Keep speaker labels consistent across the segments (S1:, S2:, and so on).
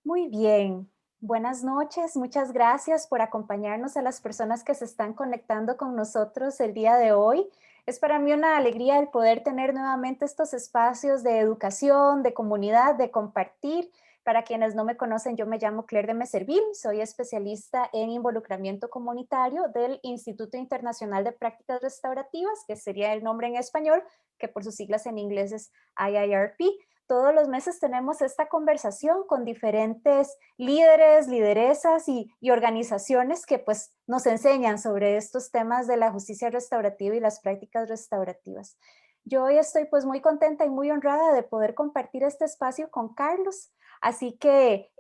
S1: Muy bien. Buenas noches. Muchas gracias por acompañarnos a las personas que se están conectando con nosotros el día de hoy. Es para mí una alegría el poder tener nuevamente estos espacios de educación, de comunidad, de compartir. Para quienes no me conocen, yo me llamo Claire de Meservil, soy especialista en involucramiento comunitario del Instituto Internacional de Prácticas Restaurativas, que sería el nombre en español, que por sus siglas en inglés es IIRP. Todos los meses tenemos esta conversación con diferentes líderes, lideresas y organizaciones que pues nos enseñan sobre estos temas de la justicia restaurativa y las prácticas restaurativas. Yo hoy estoy pues muy contenta y muy honrada de poder compartir este espacio con Carlos. Así que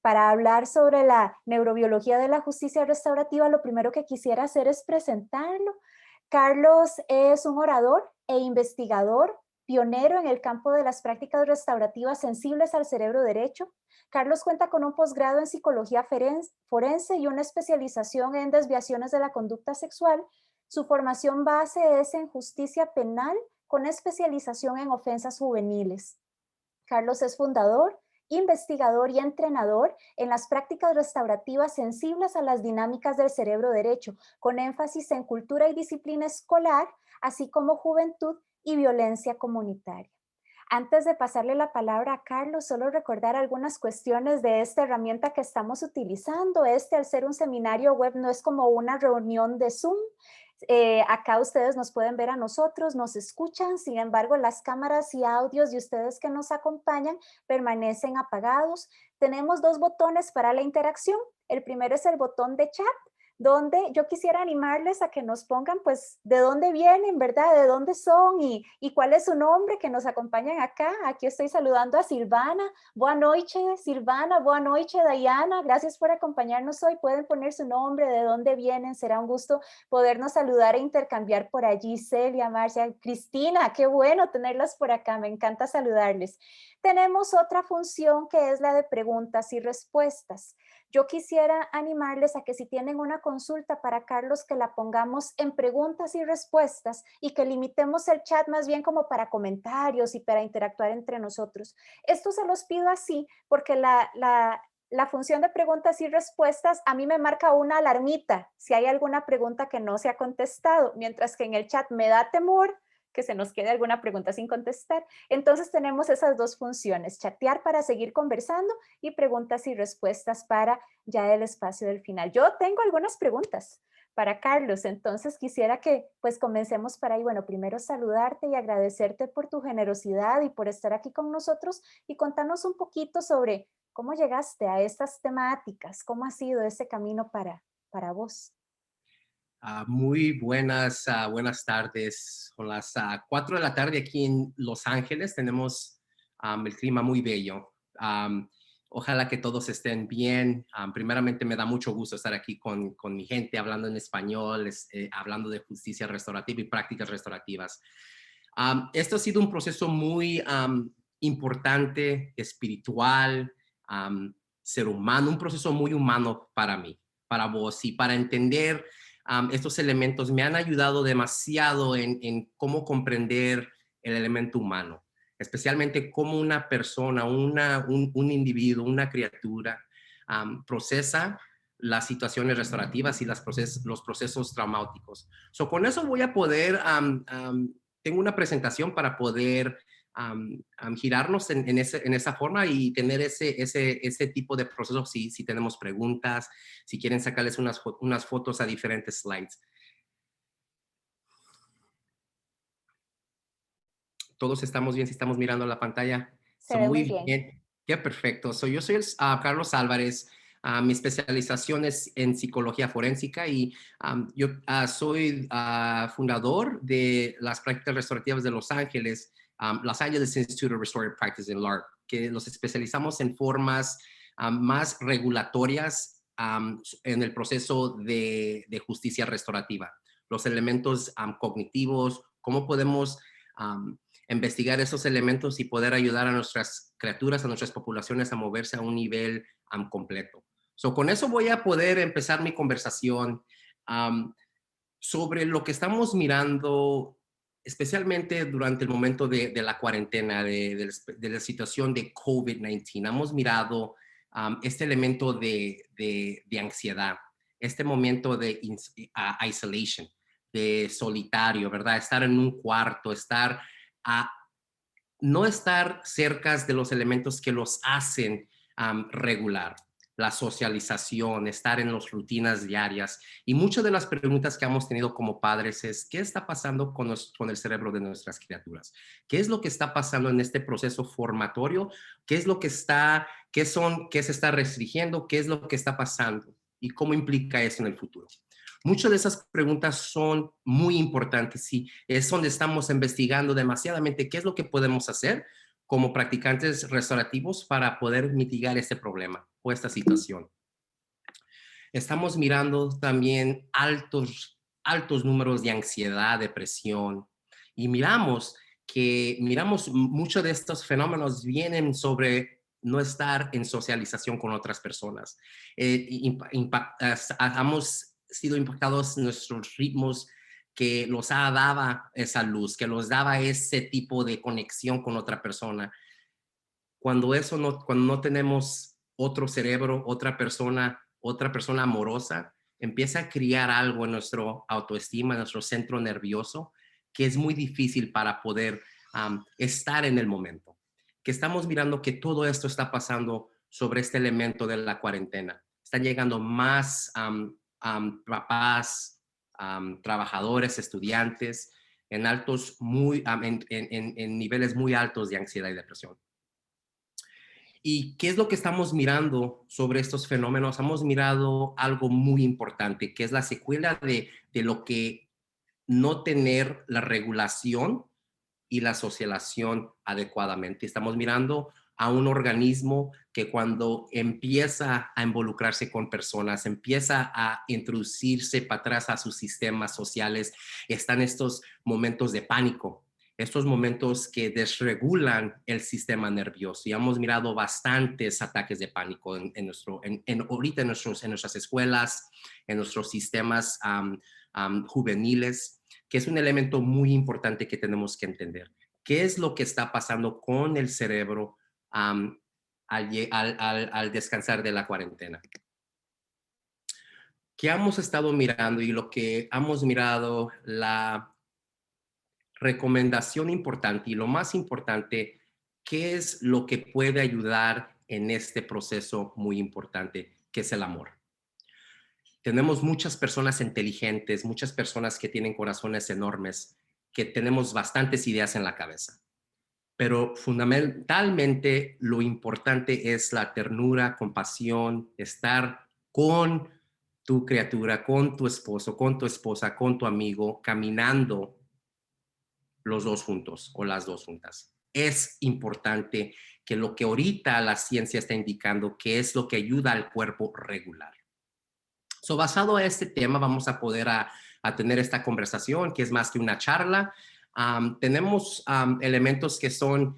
S1: para hablar sobre la neurobiología de la justicia restaurativa, lo primero que quisiera hacer es presentarlo. Carlos es un orador e investigador pionero en el campo de las prácticas restaurativas sensibles al cerebro derecho. Carlos cuenta con un posgrado en psicología forense y una especialización en desviaciones de la conducta sexual. Su formación base es en justicia penal con especialización en ofensas juveniles. Carlos es fundador, investigador y entrenador en las prácticas restaurativas sensibles a las dinámicas del cerebro derecho, con énfasis en cultura y disciplina escolar, así como juventud y violencia comunitaria. Antes de pasarle la palabra a Carlos, solo recordar algunas cuestiones de esta herramienta que estamos utilizando. Al ser un seminario web, no es como una reunión de Zoom. Acá ustedes nos pueden ver a nosotros, nos escuchan, sin embargo, las cámaras y audios de ustedes que nos acompañan permanecen apagados. Tenemos dos botones para la interacción. El primero es el botón de chat, donde yo quisiera animarles a que nos pongan, pues, de dónde vienen, ¿verdad? De dónde son y cuál es su nombre, que nos acompañan acá. Aquí estoy saludando a Silvana. Boa noite, Silvana. Boa noite, Diana. Gracias por acompañarnos hoy. Pueden poner su nombre, de dónde vienen. Será un gusto podernos saludar e intercambiar por allí. Celia, Marcia, Cristina, qué bueno tenerlas por acá. Me encanta saludarles. Tenemos otra función que es la de preguntas y respuestas. Yo quisiera animarles a que si tienen una consulta para Carlos, que la pongamos en preguntas y respuestas y que limitemos el chat más bien como para comentarios y para interactuar entre nosotros. Esto se los pido así porque la función de preguntas y respuestas a mí me marca una alarmita si hay alguna pregunta que no se ha contestado, mientras que en el chat me da temor que se nos quede alguna pregunta sin contestar. Entonces tenemos esas dos funciones, chatear para seguir conversando y preguntas y respuestas para ya el espacio del final. Yo tengo algunas preguntas para Carlos, entonces quisiera que pues comencemos para ahí. Bueno, primero saludarte y agradecerte por tu generosidad y por estar aquí con nosotros y contarnos un poquito sobre cómo llegaste a estas temáticas, cómo ha sido ese camino para vos.
S2: Muy buenas tardes. Son las 4 de la tarde aquí en Los Ángeles. Tenemos el clima muy bello. Am, Ojalá que todos estén bien. Primeramente, me da mucho gusto estar aquí con mi gente hablando en español, hablando de justicia restaurativa y prácticas restaurativas. Esto ha sido un proceso muy importante, espiritual, ser humano, un proceso muy humano para mí, para vos y para entender estos elementos me han ayudado demasiado en cómo comprender el elemento humano, especialmente cómo una persona, un individuo, una criatura procesa las situaciones restaurativas y los procesos traumáticos. Con eso voy a poder, tengo una presentación para poder girarnos en esa forma y tener ese tipo de procesos si tenemos preguntas, si quieren sacarles unas fotos a diferentes slides. Todos estamos bien, si estamos mirando la pantalla.
S1: Se ve muy
S2: Muy
S1: bien.
S2: bien, qué perfecto. Yo soy Carlos Álvarez. Mi especialización es en psicología forénsica y yo soy fundador de las prácticas restaurativas de Los Ángeles, Los Angeles Institute of Restorative Practice in LARP, que nos especializamos en formas más regulatorias en el proceso de justicia restaurativa. Los elementos cognitivos, cómo podemos investigar esos elementos y poder ayudar a nuestras criaturas, a nuestras poblaciones a moverse a un nivel completo. Con eso voy a poder empezar mi conversación sobre lo que estamos mirando, especialmente durante el momento de la cuarentena, de la situación de COVID-19. Hemos mirado este elemento de ansiedad, este momento de isolation, de solitario, ¿verdad? Estar en un cuarto, no estar cerca de los elementos que los hacen regular, la socialización, estar en las rutinas diarias. Y muchas de las preguntas que hemos tenido como padres es, ¿qué está pasando con el cerebro de nuestras criaturas? ¿Qué es lo que está pasando en este proceso formatorio? ¿Qué es lo que qué se está restringiendo? ¿Qué es lo que está pasando? ¿Y cómo implica eso en el futuro? Muchas de esas preguntas son muy importantes y es donde estamos investigando demasiadamente qué es lo que podemos hacer como practicantes restaurativos para poder mitigar este problema o esta situación. Estamos mirando también altos números de ansiedad, depresión, y miramos muchos de estos fenómenos vienen sobre no estar en socialización con otras personas. Hemos sido impactados en nuestros ritmos que los daba esa luz, que los daba ese tipo de conexión con otra persona. Cuando no tenemos otro cerebro, otra persona amorosa, empieza a criar algo en nuestro autoestima, en nuestro centro nervioso, que es muy difícil para poder estar en el momento. Que estamos mirando que todo esto está pasando sobre este elemento de la cuarentena. Están llegando más papás, trabajadores, estudiantes, en niveles muy altos de ansiedad y depresión. ¿Y qué es lo que estamos mirando sobre estos fenómenos? Hemos mirado algo muy importante, que es la secuela de lo que no tener la regulación y la socialización adecuadamente. Estamos mirando a un organismo que cuando empieza a involucrarse con personas, empieza a introducirse para atrás a sus sistemas sociales, están estos momentos de pánico, estos momentos que desregulan el sistema nervioso. Y hemos mirado bastantes ataques de pánico ahorita en nuestras escuelas, en nuestros sistemas juveniles, que es un elemento muy importante que tenemos que entender. ¿Qué es lo que está pasando con el cerebro al descansar de la cuarentena? ¿Qué hemos estado mirando? Y lo que hemos mirado, la recomendación importante y lo más importante, ¿qué es lo que puede ayudar en este proceso muy importante, que es el amor? Tenemos muchas personas inteligentes, muchas personas que tienen corazones enormes, que tenemos bastantes ideas en la cabeza. Pero fundamentalmente lo importante es la ternura, compasión, estar con tu criatura, con tu esposo, con tu esposa, con tu amigo, caminando los dos juntos o las dos juntas. Es importante que lo que ahorita la ciencia está indicando que es lo que ayuda al cuerpo regular. So, basado en este tema, vamos a poder tener esta conversación, que es más que una charla. Tenemos elementos que son,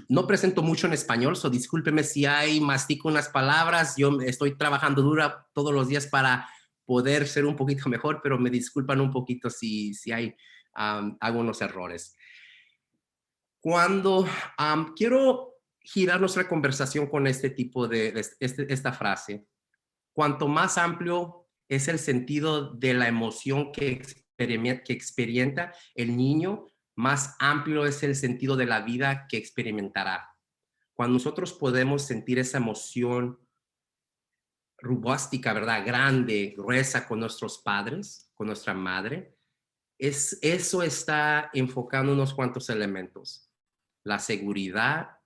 S2: no presento mucho en español, so discúlpeme si mastico unas palabras. Yo estoy trabajando dura todos los días para poder ser un poquito mejor, pero me disculpan un poquito si hay algunos errores. Cuando quiero girar nuestra conversación con este tipo esta frase, cuanto más amplio es el sentido de la emoción que experimenta el niño, más amplio es el sentido de la vida que experimentará. Cuando nosotros podemos sentir esa emoción robústica, ¿verdad? Grande, gruesa con nuestros padres, con nuestra madre, eso está enfocando unos cuantos elementos. La seguridad,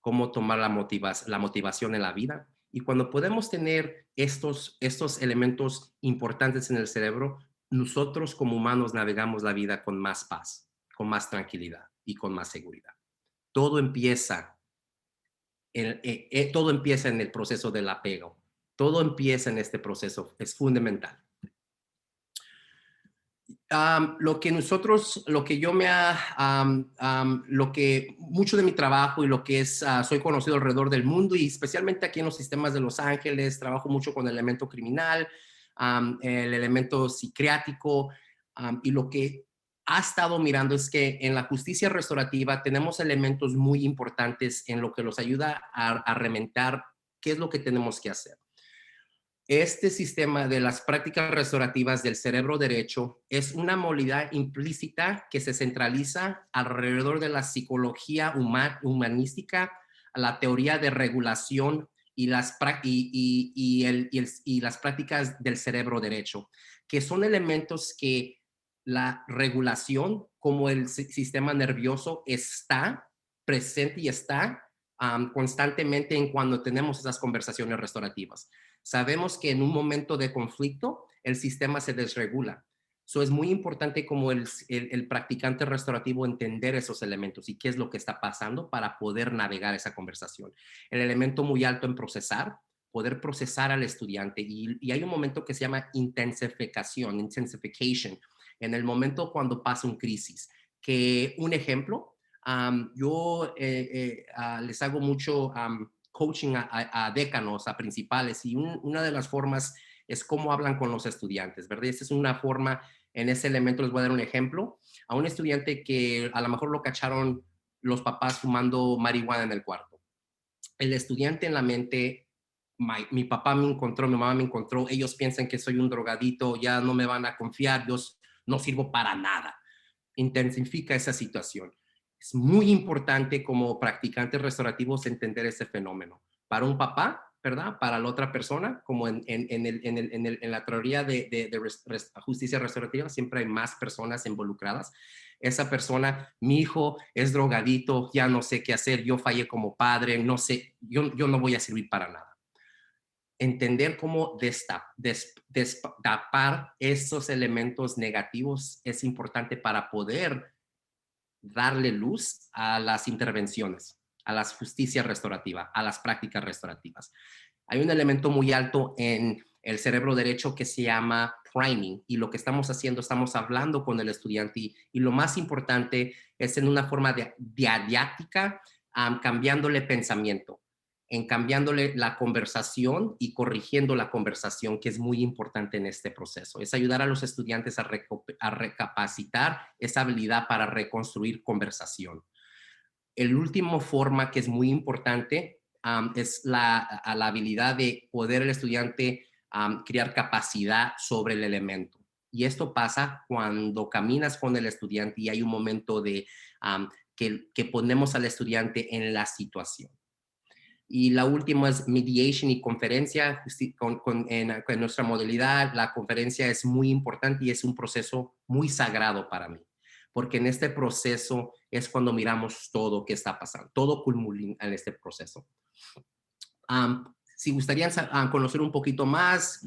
S2: cómo tomar la motivación en la vida. Y cuando podemos tener estos elementos importantes en el cerebro, nosotros como humanos navegamos la vida con más paz, con más tranquilidad y con más seguridad. Todo empieza todo empieza en el proceso del apego. Todo empieza en este proceso. Es fundamental. Lo que mucho de mi trabajo y lo que soy conocido alrededor del mundo y especialmente aquí en los sistemas de Los Ángeles, trabajo mucho con el elemento criminal, el elemento psiquiátrico, y lo que ha estado mirando es que en la justicia restaurativa tenemos elementos muy importantes en lo que los ayuda a reventar ¿qué es lo que tenemos que hacer? Este sistema de las prácticas restaurativas del cerebro derecho es una modalidad implícita que se centraliza alrededor de la psicología humanística, la teoría de regulación y las prácticas del cerebro derecho, que son elementos que la regulación, como el sistema nervioso, está presente y está constantemente en cuando tenemos esas conversaciones restaurativas. Sabemos que en un momento de conflicto el sistema se desregula. Es muy importante como el practicante restaurativo entender esos elementos y qué es lo que está pasando para poder navegar esa conversación. El elemento muy alto en procesar, poder procesar al estudiante y hay un momento que se llama intensification, en el momento cuando pasa un crisis. Que un ejemplo, yo les hago mucho coaching a décanos, a principales, y una de las formas es cómo hablan con los estudiantes, ¿verdad? Esa es una forma, en ese elemento les voy a dar un ejemplo, a un estudiante que a lo mejor lo cacharon los papás fumando marihuana en el cuarto. El estudiante en la mente, mi papá me encontró, mi mamá me encontró, ellos piensan que soy un drogadito, ya no me van a confiar, yo no sirvo para nada. Intensifica esa situación. Es muy importante como practicantes restaurativos entender ese fenómeno. Para un papá, ¿verdad? Para la otra persona, como en la teoría de justicia restaurativa, siempre hay más personas involucradas. Esa persona, mi hijo es drogadito, ya no sé qué hacer, yo fallé como padre, no sé, yo no voy a servir para nada. Entender cómo destapar estos elementos negativos es importante para poder darle luz a las intervenciones, a la justicia restaurativa, a las prácticas restaurativas. Hay un elemento muy alto en el cerebro derecho que se llama priming y lo que estamos haciendo, estamos hablando con el estudiante y lo más importante es en una forma dialéctica, cambiándole pensamiento, en cambiándole la conversación y corrigiendo la conversación, que es muy importante en este proceso. Es ayudar a los estudiantes a recapacitar esa habilidad para reconstruir conversación. El último forma que es muy importante es la habilidad de poder el estudiante crear capacidad sobre el elemento. Y esto pasa cuando caminas con el estudiante y hay un momento de que ponemos al estudiante en la situación. Y la última es mediation y conferencia. En nuestra modalidad, la conferencia es muy importante y es un proceso muy sagrado para mí, porque en este proceso es cuando miramos todo que está pasando, todo culmina en este proceso. Si gustarían conocer un poquito más,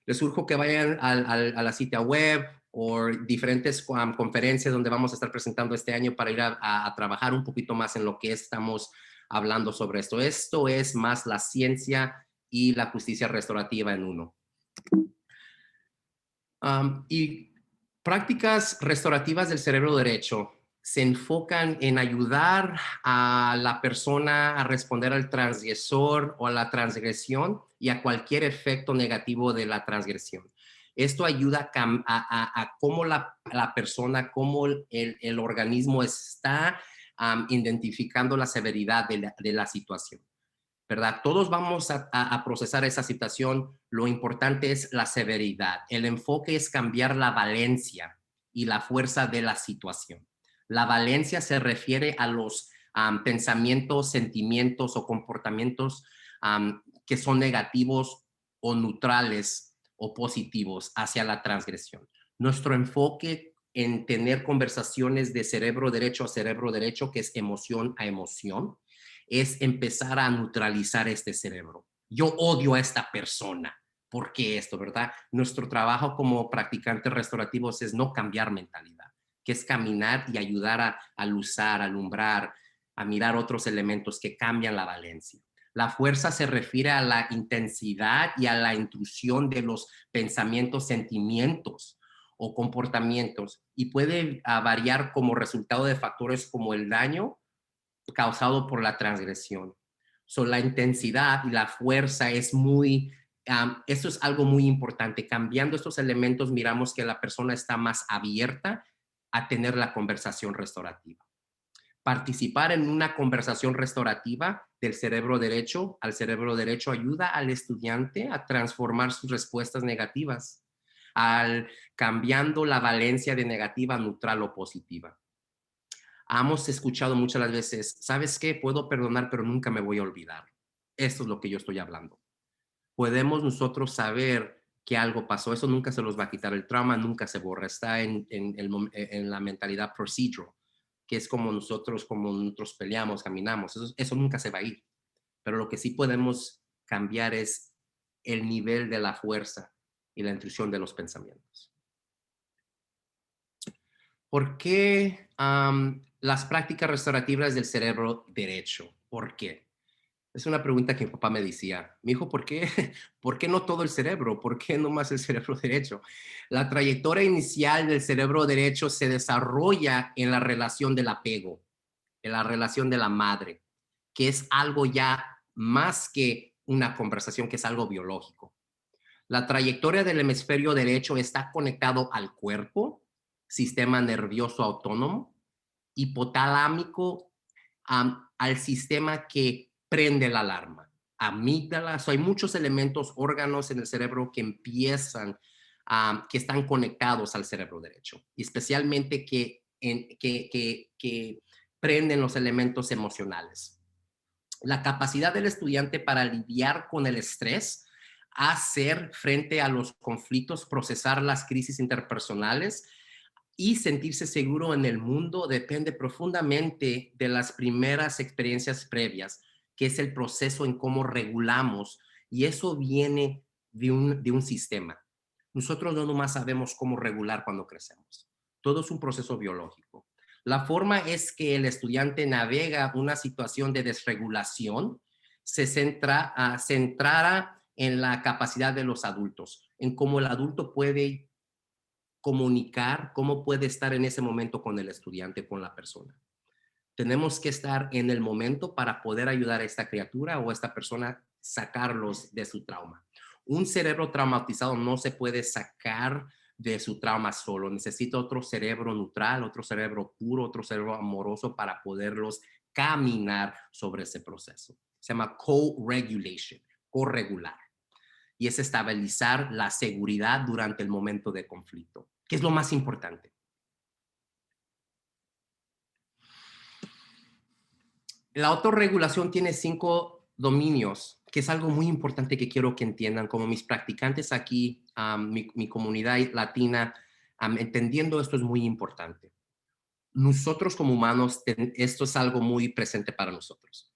S2: les surjo que vayan a la cita web o diferentes conferencias donde vamos a estar presentando este año para ir a trabajar un poquito más en lo que estamos hablando sobre esto. Esto es más la ciencia y la justicia restaurativa en uno. Y prácticas restaurativas del cerebro derecho se enfocan en ayudar a la persona a responder al transgresor o a la transgresión y a cualquier efecto negativo de la transgresión. Esto ayuda a cómo la persona, cómo el organismo está identificando la severidad de la situación. ¿Verdad? Todos vamos a procesar esa situación. Lo importante es la severidad. El enfoque es cambiar la valencia y la fuerza de la situación. La valencia se refiere a los pensamientos, sentimientos o comportamientos que son negativos o neutrales o positivos hacia la transgresión. Nuestro enfoque en tener conversaciones de cerebro derecho a cerebro derecho, que es emoción a emoción, es empezar a neutralizar este cerebro. Yo odio a esta persona. ¿Por qué esto, verdad? Nuestro trabajo como practicantes restaurativos es no cambiar mentalidad, que es caminar y ayudar a luzar, a alumbrar, a mirar otros elementos que cambian la valencia. La fuerza se refiere a la intensidad y a la intrusión de los pensamientos, sentimientos o comportamientos y puede variar como resultado de factores como el daño causado por la transgresión. La intensidad y la fuerza es muy, esto es algo muy importante. Cambiando estos elementos, miramos que la persona está más abierta a tener la conversación restaurativa. Participar en una conversación restaurativa del cerebro derecho al cerebro derecho ayuda al estudiante a transformar sus respuestas negativas, al cambiando la valencia de negativa a neutral o positiva. Hemos escuchado muchas las veces, ¿sabes qué? Puedo perdonar, pero nunca me voy a olvidar. Esto es lo que yo estoy hablando. Podemos nosotros saber que algo pasó, eso nunca se los va a quitar, el trauma nunca se borra, está en la mentalidad procedural, que es como nosotros peleamos, caminamos, eso nunca se va a ir, pero lo que sí podemos cambiar es el nivel de la fuerza y la intrusión de los pensamientos. ¿Por qué las prácticas restaurativas del cerebro derecho? ¿Por qué? Es una pregunta que mi papá me decía. Mi hijo, ¿por qué, ¿por qué no todo el cerebro? ¿Por qué no más el cerebro derecho? La trayectoria inicial del cerebro derecho se desarrolla en la relación del apego, en la relación de la madre, que es algo ya más que una conversación, que es algo biológico. La trayectoria del hemisferio derecho está conectado al cuerpo, sistema nervioso autónomo, hipotalámico, al sistema que prende la alarma, amígdala. Hay muchos elementos, órganos en el cerebro que empiezan, que están conectados al cerebro derecho, y especialmente que prenden los elementos emocionales. La capacidad del estudiante para lidiar con el estrés, hacer frente a los conflictos, procesar las crisis interpersonales y sentirse seguro en el mundo depende profundamente de las primeras experiencias previas, que es el proceso en cómo regulamos, y eso viene de un sistema. Nosotros no nomás sabemos cómo regular cuando crecemos. Todo es un proceso biológico. La forma es que el estudiante navega una situación de desregulación, centrara en la capacidad de los adultos, en cómo el adulto puede comunicar, cómo puede estar en ese momento con el estudiante, con la persona. Tenemos que estar en el momento para poder ayudar a esta criatura o a esta persona sacarlos de su trauma. Un cerebro traumatizado no se puede sacar de su trauma solo. Necesita otro cerebro neutral, otro cerebro puro, otro cerebro amoroso para poderlos caminar sobre ese proceso. Se llama co-regulation, co-regular. Y es estabilizar la seguridad durante el momento de conflicto, que es lo más importante. La autorregulación tiene 5 dominios, que es algo muy importante que quiero que entiendan, como mis practicantes aquí, mi comunidad latina, entendiendo esto es muy importante. Nosotros como humanos, esto es algo muy presente para nosotros.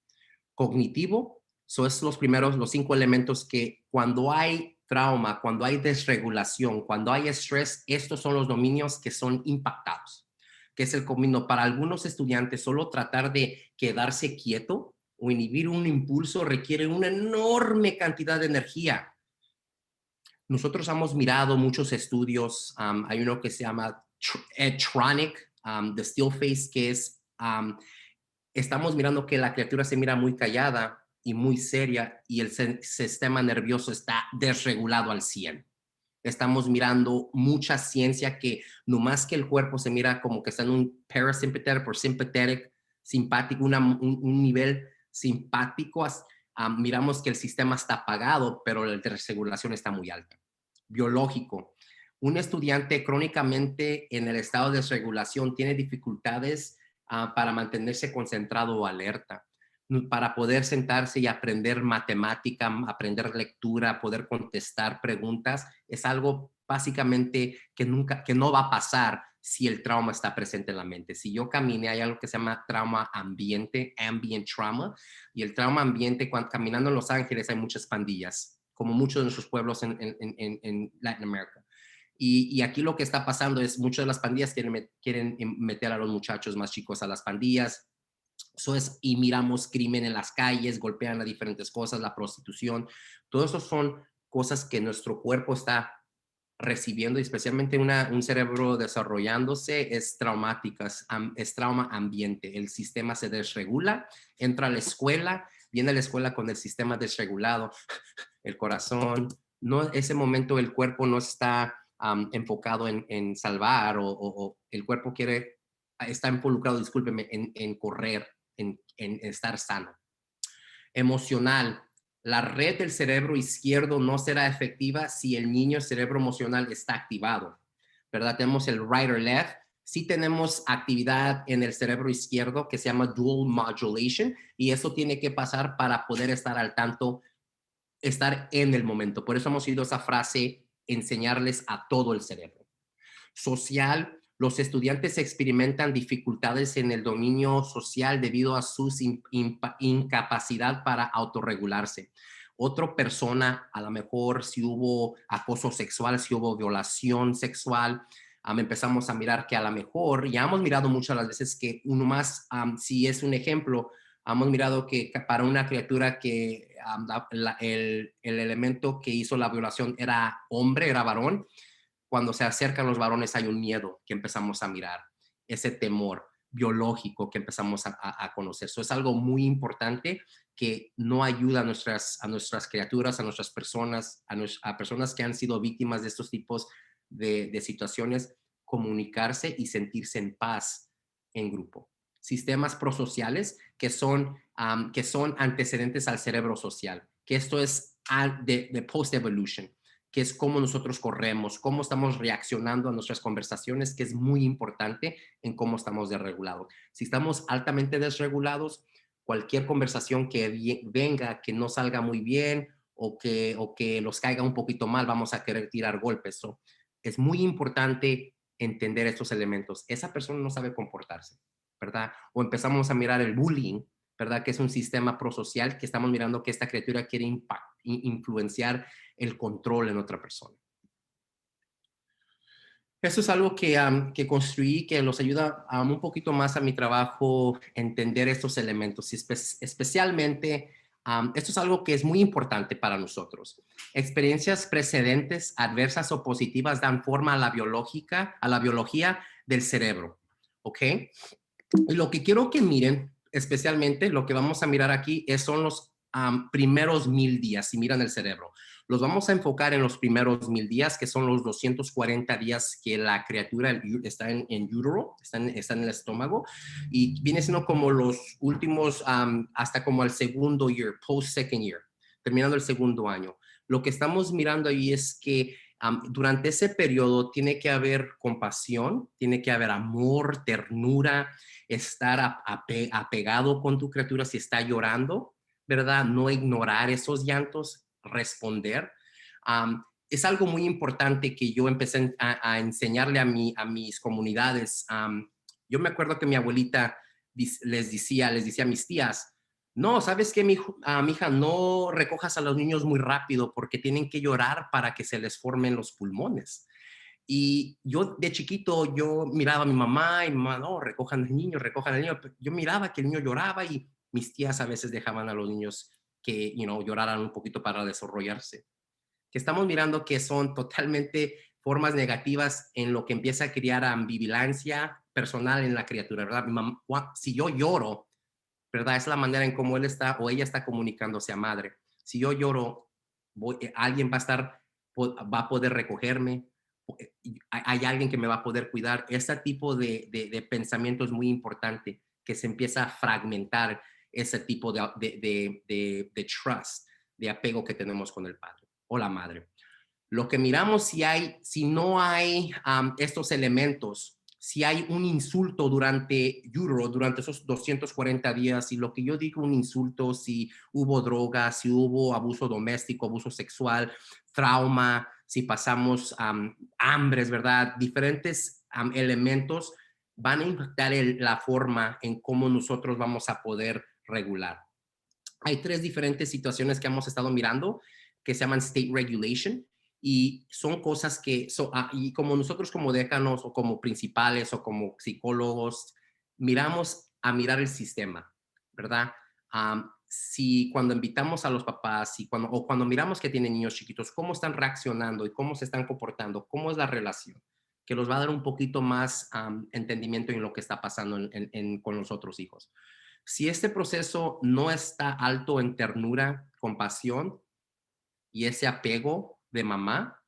S2: Cognitivo, son los 5 elementos que cuando hay trauma, cuando hay desregulación, cuando hay estrés, estos son los dominios que son impactados, que es el comino. Para algunos estudiantes, solo tratar de quedarse quieto o inhibir un impulso requiere una enorme cantidad de energía. Nosotros hemos mirado muchos estudios, hay uno que se llama Tronic, The Still Face, que es, estamos mirando que la criatura se mira muy callada y muy seria y el sistema nervioso está desregulado al 100. Estamos mirando mucha ciencia que no más que el cuerpo se mira como que está en un parasympathetic o sympathetic, simpático, un nivel simpático. Miramos que el sistema está apagado, pero la desregulación está muy alta. Biológico. Un estudiante crónicamente en el estado de desregulación tiene dificultades para mantenerse concentrado o alerta, para poder sentarse y aprender matemática, aprender lectura, poder contestar preguntas, es algo básicamente que no va a pasar si el trauma está presente en la mente. Si yo caminé, hay algo que se llama trauma ambiente, ambient trauma, y el trauma ambiente, cuando caminando en Los Ángeles hay muchas pandillas, como muchos de nuestros pueblos en Latinoamérica. Y aquí lo que está pasando es muchas de las pandillas quieren meter a los muchachos más chicos a las pandillas. Y miramos crimen en las calles, golpean a diferentes cosas, la prostitución. Todo eso son cosas que nuestro cuerpo está recibiendo, y especialmente un cerebro desarrollándose, es traumática, es trauma ambiente. El sistema se desregula, entra a la escuela, viene a la escuela con el sistema desregulado, el corazón, no, ese momento el cuerpo no está enfocado en salvar, o el cuerpo quiere está involucrado, discúlpeme, en correr, en estar sano. Emocional. La red del cerebro izquierdo no será efectiva si el niño cerebro emocional está activado, ¿verdad? Tenemos el right or left. Sí tenemos actividad en el cerebro izquierdo que se llama dual modulation y eso tiene que pasar para poder estar al tanto, estar en el momento. Por eso hemos oído esa frase, enseñarles a todo el cerebro. Social, los estudiantes experimentan dificultades en el dominio social debido a su incapacidad para autorregularse. Otra persona, a lo mejor si hubo acoso sexual, si hubo violación sexual, empezamos a mirar que a lo mejor, ya hemos mirado muchas las veces que uno más, si es un ejemplo, hemos mirado que para una criatura que el elemento que hizo la violación era hombre, era varón, cuando se acercan los varones hay un miedo que empezamos a mirar, ese temor biológico que empezamos a conocer. Eso es algo muy importante que no ayuda a nuestras criaturas, a nuestras personas, a personas que han sido víctimas de estos tipos de situaciones, comunicarse y sentirse en paz en grupo. Sistemas prosociales que son antecedentes al cerebro social, que esto es de post-evolution, que es cómo nosotros corremos, cómo estamos reaccionando a nuestras conversaciones, que es muy importante en cómo estamos desregulados. Si estamos altamente desregulados, cualquier conversación que venga, que no salga muy bien o que nos caiga un poquito mal, vamos a querer tirar golpes. So, es muy importante entender estos elementos. Esa persona no sabe comportarse, ¿verdad? O empezamos a mirar el bullying, ¿verdad? Que es un sistema prosocial que estamos mirando que esta criatura quiere influenciar el control en otra persona. Eso es algo que construí, que los ayuda un poquito más a mi trabajo, entender estos elementos, y especialmente, esto es algo que es muy importante para nosotros. Experiencias precedentes, adversas o positivas, dan forma a la biología del cerebro, ¿ok? Y lo que quiero que miren, especialmente lo que vamos a mirar aquí, son los primeros 1000 días, si miran el cerebro. Los vamos a enfocar en los primeros 1000 días, que son los 240 días que la criatura está en útero, está en el estómago, y viene siendo como los últimos, hasta como el segundo year, post-second year, terminando el segundo año. Lo que estamos mirando ahí es que durante ese periodo tiene que haber compasión, tiene que haber amor, ternura, estar apegado con tu criatura si está llorando, ¿verdad? No ignorar esos llantos, responder. Es algo muy importante que yo empecé a enseñarle a mis comunidades. Yo me acuerdo que mi abuelita les decía a mis tías, no, ¿sabes qué, mi hija? No recojas a los niños muy rápido porque tienen que llorar para que se les formen los pulmones. Y yo de chiquito, yo miraba a mi mamá y mi mamá, no, recojan al niño. Yo miraba que el niño lloraba y mis tías a veces dejaban a los niños que, lloraran un poquito para desarrollarse. Que estamos mirando que son totalmente formas negativas en lo que empieza a crear ambivilencia personal en la criatura, ¿verdad? Mi mamá, si yo lloro, ¿verdad? Es la manera en cómo él está o ella está comunicándose a madre. Si yo lloro, alguien va a poder recogerme, hay alguien que me va a poder cuidar. Ese tipo de pensamiento es muy importante, que se empieza a fragmentar ese tipo de trust, de apego que tenemos con el padre o la madre. Lo que miramos si no hay estos elementos, si hay un insulto durante esos 240 días, y lo que yo digo un insulto, si hubo droga, si hubo abuso doméstico, abuso sexual, trauma, si pasamos hambres, ¿verdad? Diferentes elementos van a impactar la forma en cómo nosotros vamos a poder regular. Hay 3 diferentes situaciones que hemos estado mirando que se llaman state regulation, y son cosas que, y como nosotros como décanos o como principales o como psicólogos, mirar el sistema, ¿verdad? Si cuando invitamos a los papás o cuando miramos que tienen niños chiquitos, cómo están reaccionando y cómo se están comportando, cómo es la relación, que nos va a dar un poquito más entendimiento en lo que está pasando con los otros hijos. Si este proceso no está alto en ternura, compasión y ese apego de mamá,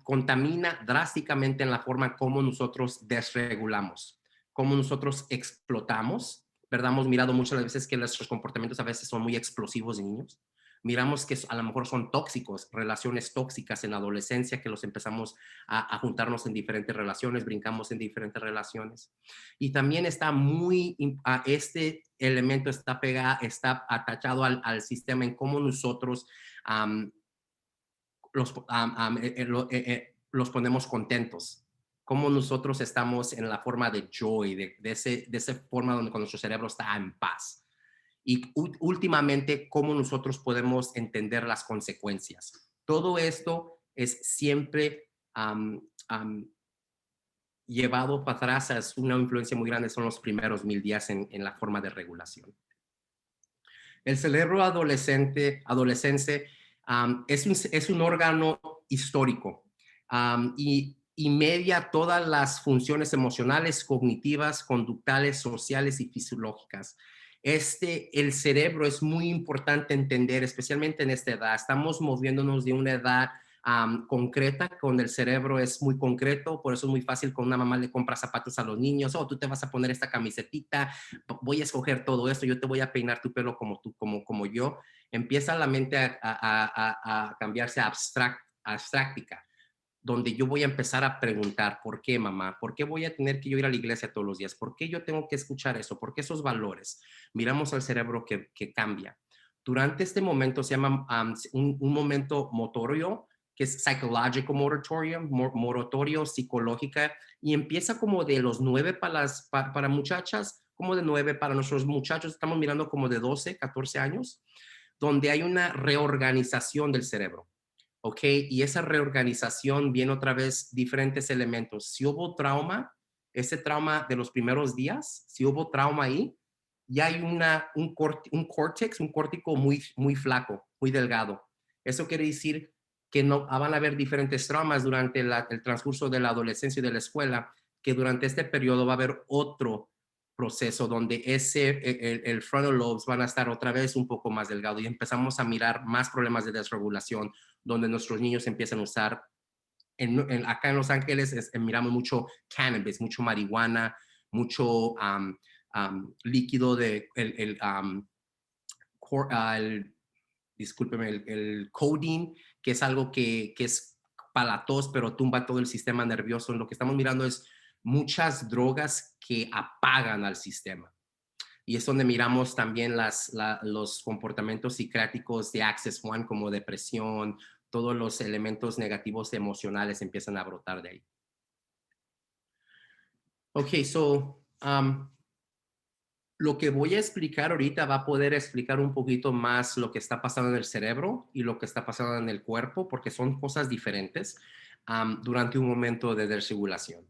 S2: contamina drásticamente en la forma como nosotros desregulamos, cómo nosotros explotamos, ¿verdad? Hemos mirado muchas veces que nuestros comportamientos a veces son muy explosivos de niños. Miramos que a lo mejor son tóxicos, relaciones tóxicas en la adolescencia, que los empezamos a juntarnos en diferentes relaciones, brincamos en diferentes relaciones. Y también está este elemento está pegado, está atachado al sistema en cómo nosotros um, los ponemos contentos. Cómo nosotros estamos en la forma de joy, de esa forma donde cuando nuestro cerebro está en paz. Y últimamente, cómo nosotros podemos entender las consecuencias. Todo esto es siempre llevado para atrás, es una influencia muy grande, son los primeros 1000 días en la forma de regulación. El cerebro adolescente es un órgano histórico y media todas las funciones emocionales, cognitivas, conductuales, sociales y fisiológicas. El cerebro es muy importante entender, especialmente en esta edad. Estamos moviéndonos de una edad concreta, con el cerebro es muy concreto, por eso es muy fácil con una mamá le compra zapatos a los niños, tú te vas a poner esta camisetita, voy a escoger todo esto, yo te voy a peinar tu pelo como tú, como yo. Empieza la mente a cambiarse a abstractica, donde yo voy a empezar a preguntar, ¿por qué, mamá? ¿Por qué voy a tener que yo ir a la iglesia todos los días? ¿Por qué yo tengo que escuchar eso? ¿Por qué esos valores? Miramos al cerebro que cambia. Durante este momento se llama un momento motorio, que es psychological moratorio psicológica, y empieza como de los 9 para muchachas, como de 9 para nuestros muchachos, estamos mirando como de 12, 14 años, donde hay una reorganización del cerebro. ¿Ok? Y esa reorganización viene otra vez diferentes elementos. Si hubo trauma, ese trauma de los primeros días, si hubo trauma ahí, ya hay un córtex, un córtico muy flaco, muy delgado. Eso quiere decir que no van a haber diferentes traumas durante el transcurso de la adolescencia y de la escuela, que durante este periodo va a haber otro proceso donde el frontal lobes van a estar otra vez un poco más delgado y empezamos a mirar más problemas de desregulación, donde nuestros niños empiezan a usar, acá en Los Ángeles miramos mucho cannabis, mucho marihuana, mucho líquido discúlpeme, el codeine, que es algo que es para la tos, pero tumba todo el sistema nervioso. Lo que estamos mirando es muchas drogas que apagan al sistema. Y es donde miramos también los comportamientos psiquiátricos de Axis One, como depresión, todos los elementos negativos emocionales empiezan a brotar de ahí. Ok, lo que voy a explicar ahorita va a poder explicar un poquito más lo que está pasando en el cerebro y lo que está pasando en el cuerpo, porque son cosas diferentes durante un momento de desregulación.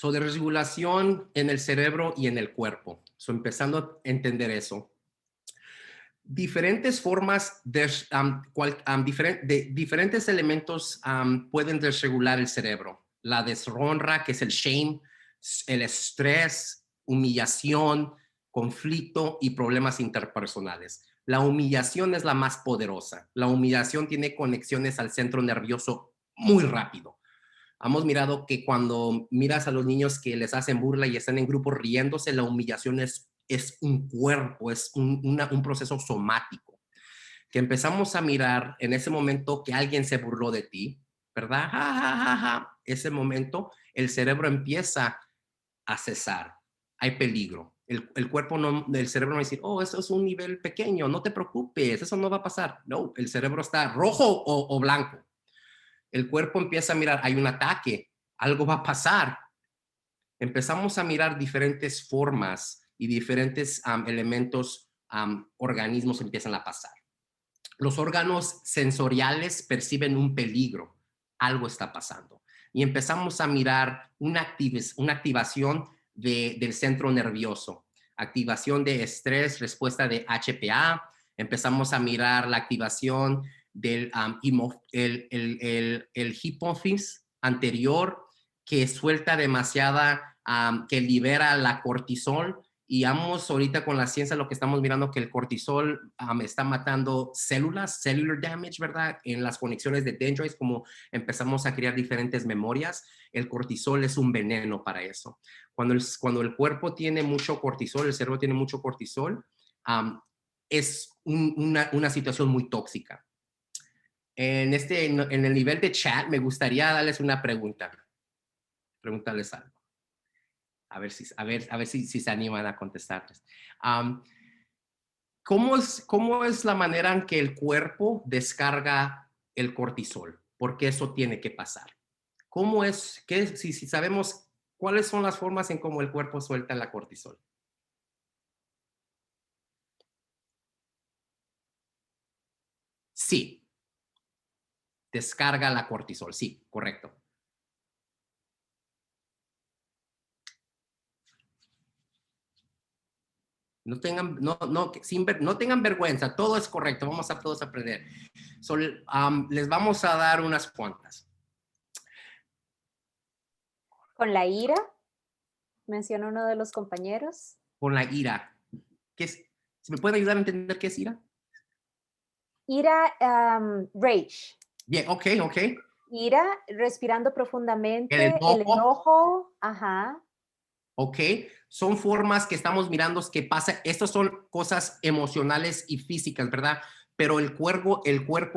S2: De desregulación en el cerebro y en el cuerpo. Empezando a entender eso. Diferentes formas de diferentes elementos pueden desregular el cerebro. La deshonra, que es el shame, el estrés, humillación, conflicto y problemas interpersonales. La humillación es la más poderosa. La humillación tiene conexiones al centro nervioso muy rápido. Hemos mirado que cuando miras a los niños que les hacen burla y están en grupo riéndose, la humillación es un cuerpo, es un proceso somático. Que empezamos a mirar en ese momento que alguien se burló de ti, ¿verdad? Ja, ja, ja, ja. Ese momento el cerebro empieza a cesar. Hay peligro. El cuerpo el cerebro no va a decir, eso es un nivel pequeño, no te preocupes, eso no va a pasar. No, el cerebro está rojo o blanco. El cuerpo empieza a mirar, hay un ataque, algo va a pasar. Empezamos a mirar diferentes formas y diferentes elementos, organismos empiezan a pasar. Los órganos sensoriales perciben un peligro, algo está pasando. Y empezamos a mirar una activación del centro nervioso, activación de estrés, respuesta de HPA. Empezamos a mirar la activación del el hipófisis anterior, que suelta demasiada, que libera la cortisol Y vamos ahorita con la ciencia lo que estamos mirando que el cortisol está matando células, cellular damage, ¿verdad? En las conexiones de dendrites, como empezamos a crear diferentes memorias, el cortisol es un veneno para eso. Cuando el cuerpo tiene mucho cortisol, el cerebro tiene mucho cortisol, es una situación muy tóxica. En el nivel de chat, me gustaría darles una pregunta. Preguntarles algo. A ver si se animan a contestarles. Um, ¿Cómo es la manera en que el cuerpo descarga el cortisol? Porque eso tiene que pasar. ¿Cómo es? Si sabemos cuáles son las formas en cómo el cuerpo suelta la cortisol. Sí, descarga la cortisol. Sí, correcto. No tengan vergüenza, todo es correcto, vamos a todos aprender. Les vamos a dar unas cuantas.
S1: Con la ira, menciona uno de los compañeros.
S2: Con la ira. ¿Se me puede ayudar a entender qué es ira?
S1: Ira, rage.
S2: Bien, ok.
S1: Ira, respirando profundamente,
S2: El
S1: el
S2: enojo.
S1: enojo, ajá.
S2: Ok, son formas que estamos mirando que pasa. Estas son cosas emocionales y físicas, ¿verdad? Pero el cuerpo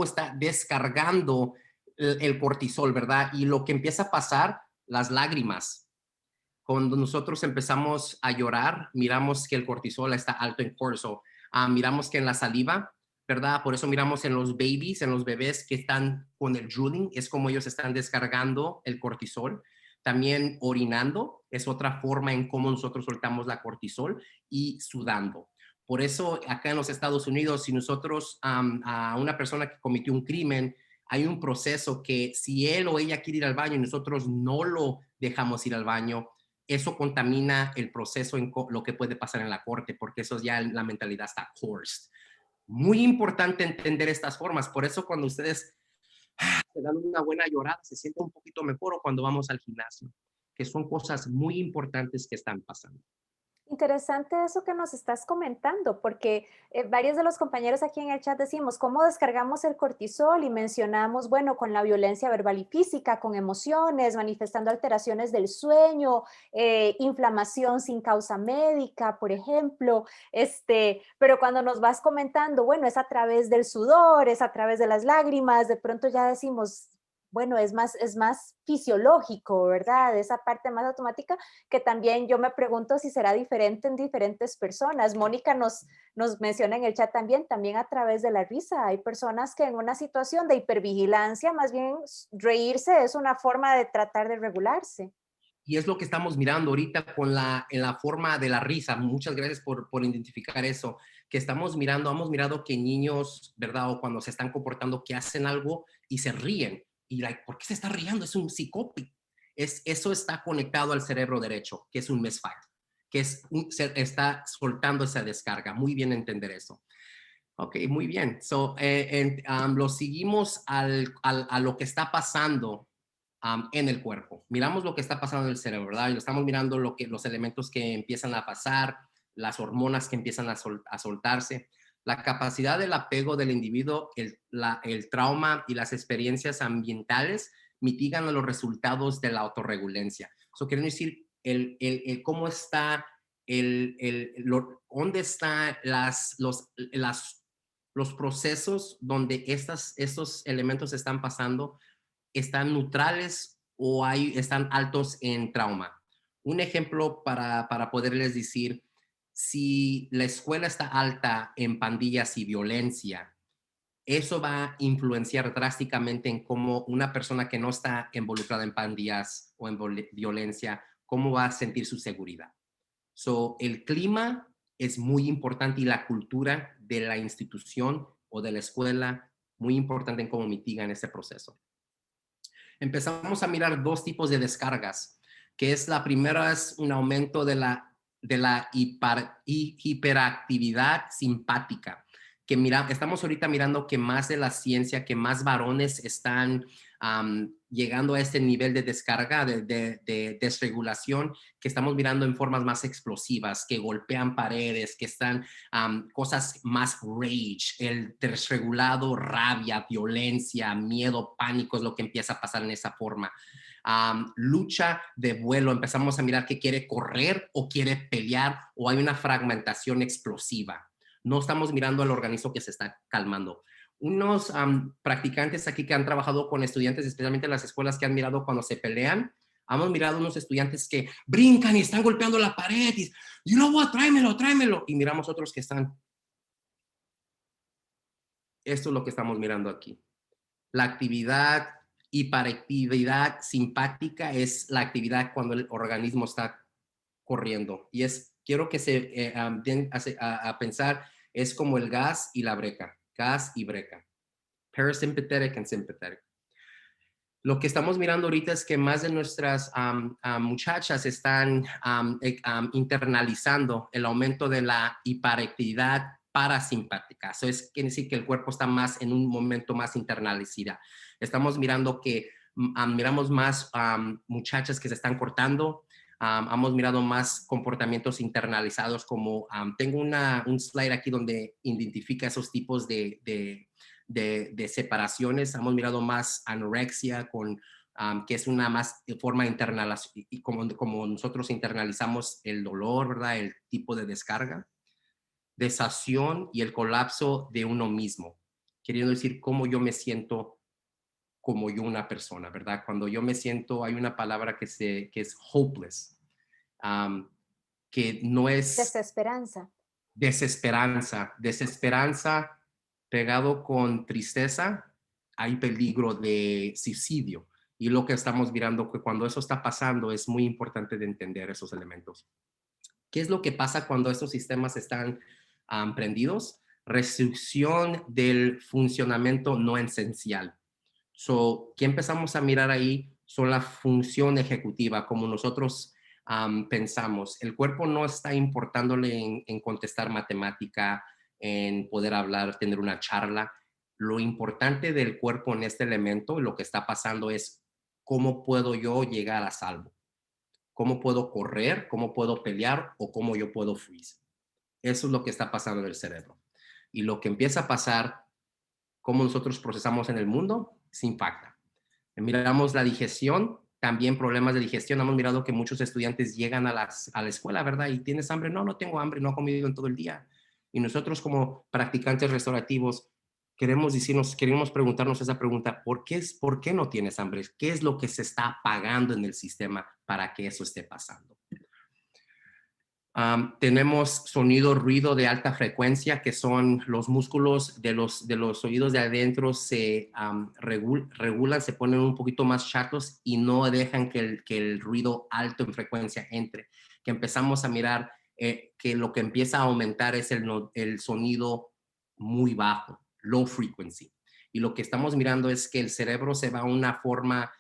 S2: está descargando el cortisol, ¿verdad? Y lo que empieza a pasar, las lágrimas. Cuando nosotros empezamos a llorar, miramos que el cortisol está alto en cortisol. Miramos que en la saliva, ¿verdad? Por eso miramos en los babies, en los bebés que están con el drooling, es como ellos están descargando el cortisol. También orinando es otra forma en cómo nosotros soltamos la cortisol y sudando. Por eso acá en los Estados Unidos, si nosotros a una persona que cometió un crimen, hay un proceso que si él o ella quiere ir al baño y nosotros no lo dejamos ir al baño, eso contamina el proceso en lo que puede pasar en la corte, porque eso ya la mentalidad está coerced. Muy importante entender estas formas. Por eso cuando ustedes se dan una buena llorada, se sienten un poquito mejor o cuando vamos al gimnasio, que son cosas muy importantes que están pasando.
S1: Interesante eso que nos estás comentando, porque varios de los compañeros aquí en el chat decimos cómo descargamos el cortisol y mencionamos, bueno, con la violencia verbal y física, con emociones, manifestando alteraciones del sueño, inflamación sin causa médica, por ejemplo, pero cuando nos vas comentando, bueno, es a través del sudor, es a través de las lágrimas, de pronto ya decimos, bueno, es más fisiológico, ¿verdad? Esa parte más automática que también yo me pregunto si será diferente en diferentes personas. Mónica nos menciona en el chat también a través de la risa. Hay personas que en una situación de hipervigilancia, más bien reírse es una forma de tratar de regularse.
S2: Y es lo que estamos mirando ahorita en la forma de la risa. Muchas gracias por identificar eso, que estamos mirando, hemos mirado que niños, ¿verdad? O cuando se están comportando, que hacen algo y se ríen. Y ¿por qué se está riendo? Es un psicópata. Eso está conectado al cerebro derecho, que es un misfire, que está soltando esa descarga. Muy bien entender eso. Ok, muy bien. Lo seguimos a lo que está pasando en el cuerpo. Miramos lo que está pasando en el cerebro, ¿verdad? Y estamos mirando los elementos que empiezan a pasar, las hormonas que empiezan a soltarse, la capacidad del apego del individuo, el trauma y las experiencias ambientales mitigan los resultados de la autorregulancia. Eso quiere decir cómo está, dónde están los procesos donde estos elementos están pasando, están neutrales o están altos en trauma. Un ejemplo para poderles decir, si la escuela está alta en pandillas y violencia, eso va a influenciar drásticamente en cómo una persona que no está involucrada en pandillas o en violencia, cómo va a sentir su seguridad. El clima es muy importante y la cultura de la institución o de la escuela, muy importante en cómo mitigan ese proceso. Empezamos a mirar dos tipos de descargas, que es la primera es un aumento de la hiperactividad simpática, estamos ahorita mirando que más de la ciencia, que más varones están llegando a este nivel de descarga, de desregulación, que estamos mirando en formas más explosivas, que golpean paredes, que están cosas más rage, el desregulado, rabia, violencia, miedo, pánico es lo que empieza a pasar en esa forma. Lucha de vuelo, empezamos a mirar que quiere correr o quiere pelear o hay una fragmentación explosiva. No estamos mirando al organismo que se está calmando. Unos practicantes aquí que han trabajado con estudiantes, especialmente en las escuelas, que han mirado cuando se pelean, hemos mirado unos estudiantes que brincan y están golpeando la pared y, you know what, tráemelo, tráemelo. Y miramos otros que están. Esto es lo que estamos mirando aquí. La actividad hiperactividad simpática es la actividad cuando el organismo está corriendo. Y quiero que se den a pensar, es como el gas y la breca. Gas y breca. Parasympathetic and sympathetic. Lo que estamos mirando ahorita es que más de nuestras muchachas están internalizando el aumento de la hiperactividad parasimpática. Eso quiere decir que el cuerpo está más en un momento más internalizada. Estamos mirando que miramos más muchachas que se están cortando. Hemos mirado más comportamientos internalizados como tengo un slide aquí donde identifica esos tipos de separaciones. Hemos mirado más anorexia, que es una más forma internal, y como nosotros internalizamos el dolor, ¿verdad? El tipo de descarga, desación y el colapso de uno mismo, queriendo decir cómo yo me siento como yo una persona, ¿verdad? Cuando yo me siento, hay una palabra que es hopeless, que no es
S1: Desesperanza.
S2: desesperanza pegado con tristeza, hay peligro de suicidio. Y lo que estamos mirando, que cuando eso está pasando, es muy importante de entender esos elementos. ¿Qué es lo que pasa cuando estos sistemas están prendidos? Restricción del funcionamiento no esencial. ¿Qué empezamos a mirar ahí? Son la función ejecutiva, como nosotros pensamos. El cuerpo no está importándole en contestar matemática, en poder hablar, tener una charla. Lo importante del cuerpo en este elemento, lo que está pasando es cómo puedo yo llegar a salvo, cómo puedo correr, cómo puedo pelear o cómo yo puedo freeze. Eso es lo que está pasando en el cerebro. Y lo que empieza a pasar, cómo nosotros procesamos en el mundo, se impacta. Miramos la digestión, también problemas de digestión. Hemos mirado que muchos estudiantes llegan a la escuela, ¿verdad? Y tienes hambre. No, no tengo hambre, no he comido en todo el día. Y nosotros como practicantes restaurativos queremos preguntarnos esa pregunta, ¿por qué no tienes hambre? ¿Qué es lo que se está apagando en el sistema para que eso esté pasando? Tenemos sonido, ruido de alta frecuencia, que son los músculos de los oídos de adentro se regulan, se ponen un poquito más chatos y no dejan que el ruido alto en frecuencia entre. Que empezamos a mirar que lo que empieza a aumentar es el sonido muy bajo, low frequency. Y lo que estamos mirando es que el cerebro se va a una forma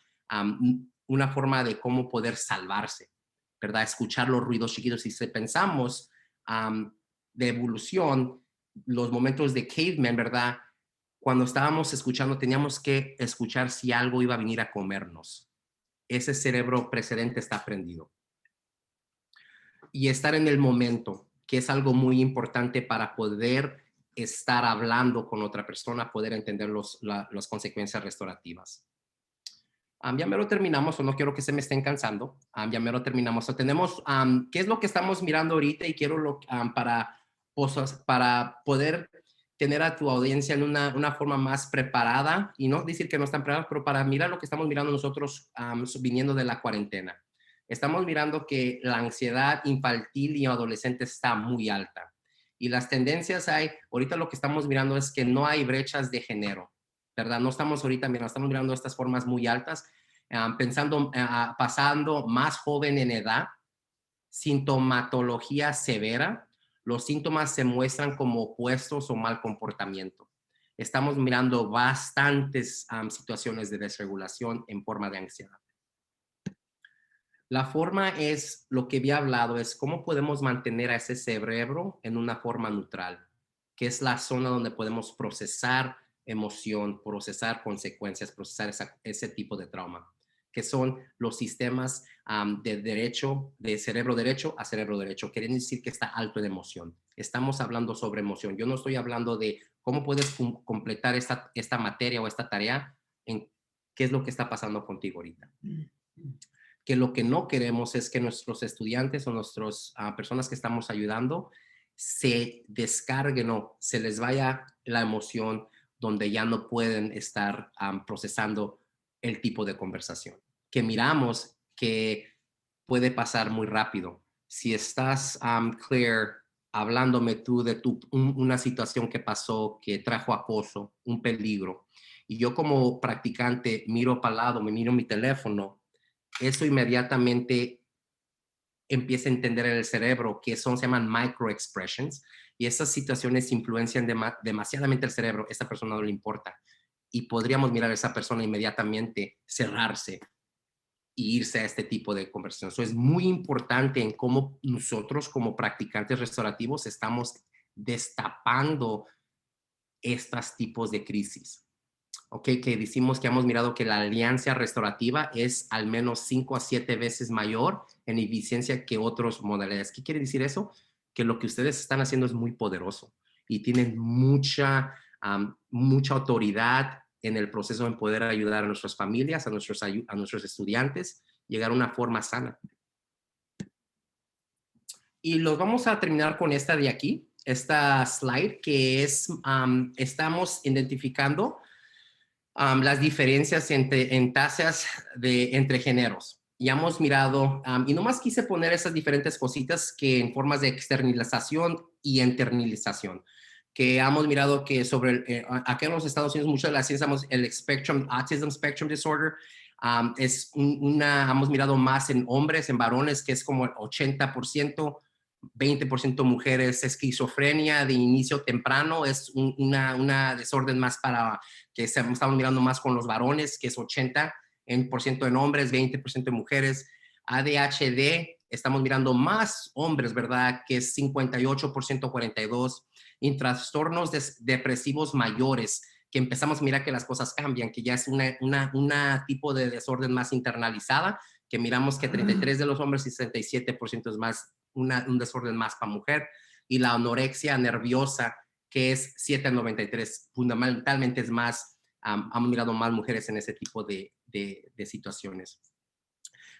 S2: de cómo poder salvarse, ¿verdad? Escuchar los ruidos chiquitos. Y si pensamos de evolución, los momentos de caveman, ¿verdad? Cuando estábamos escuchando, teníamos que escuchar si algo iba a venir a comernos. Ese cerebro precedente está prendido. Y estar en el momento, que es algo muy importante para poder estar hablando con otra persona, poder entender las consecuencias restaurativas. Ya me lo terminamos, o no quiero que se me estén cansando. Ya me lo terminamos. Tenemos, ¿qué es lo que estamos mirando ahorita? Y quiero para poder tener a tu audiencia en una forma más preparada, y no decir que no están preparados, pero para mirar lo que estamos mirando nosotros viniendo de la cuarentena. Estamos mirando que la ansiedad infantil y adolescente está muy alta. Y las tendencias ahorita lo que estamos mirando es que no hay brechas de género, ¿verdad? No estamos ahorita mirando, estamos mirando estas formas muy altas, pasando más joven en edad, sintomatología severa, los síntomas se muestran como opuestos o mal comportamiento. Estamos mirando bastantes situaciones de desregulación en forma de ansiedad. La forma es, lo que había hablado, es cómo podemos mantener a ese cerebro en una forma neutral. que es la zona donde podemos procesar emoción, procesar consecuencias, procesar ese tipo de trauma, que son los sistemas de derecho, de cerebro derecho a cerebro derecho. Quieren decir que está alto en emoción. Estamos hablando sobre emoción. Yo no estoy hablando de cómo puedes completar esta materia o esta tarea en qué es lo que está pasando contigo ahorita. Que lo que no queremos es que nuestros estudiantes o nuestras personas que estamos ayudando se descarguen o se les vaya la emoción donde ya no pueden estar procesando el tipo de conversación. Que miramos que puede pasar muy rápido. Si estás clear hablándome tú de una situación que pasó, que trajo acoso, un peligro, y yo como practicante miro para el lado, me miro mi teléfono, eso inmediatamente empieza a entender en el cerebro que se llaman microexpressions, y esas situaciones influencian demasiadamente el cerebro. A esa persona no le importa. Y podríamos mirar a esa persona inmediatamente cerrarse e irse a este tipo de conversación. Eso es muy importante en cómo nosotros como practicantes restaurativos estamos destapando estos tipos de crisis. Ok, que decimos que hemos mirado que la alianza restaurativa es al menos 5 a 7 veces mayor en eficiencia que otras modalidades. ¿Qué quiere decir eso? Que lo que ustedes están haciendo es muy poderoso y tienen mucha autoridad en el proceso en poder ayudar a nuestras familias, a nuestros estudiantes, llegar a una forma sana. Y los vamos a terminar con esta de aquí, esta slide, que es, estamos identificando las diferencias en tasas entre géneros. Ya hemos mirado, y nomás quise poner esas diferentes cositas que en formas de externalización y internalización, que hemos mirado que sobre, acá en los Estados Unidos, mucho de la ciencia, el spectrum, Autism Spectrum Disorder, hemos mirado más en hombres, en varones, que es como el 80%, 20% mujeres. Esquizofrenia de inicio temprano es una desorden más para que estamos mirando más con los varones, que es 80% en hombres, 20% en mujeres. ADHD, estamos mirando más hombres, ¿verdad? Que es 58%, 42%. Y trastornos depresivos mayores, que empezamos a mirar que las cosas cambian, que ya es una tipo de desorden más internalizada, que miramos que 33 de los hombres y 67% es más un desorden más para mujer. Y la anorexia nerviosa, que es 7 a 93, fundamentalmente es más, han mirado más mujeres en ese tipo de situaciones.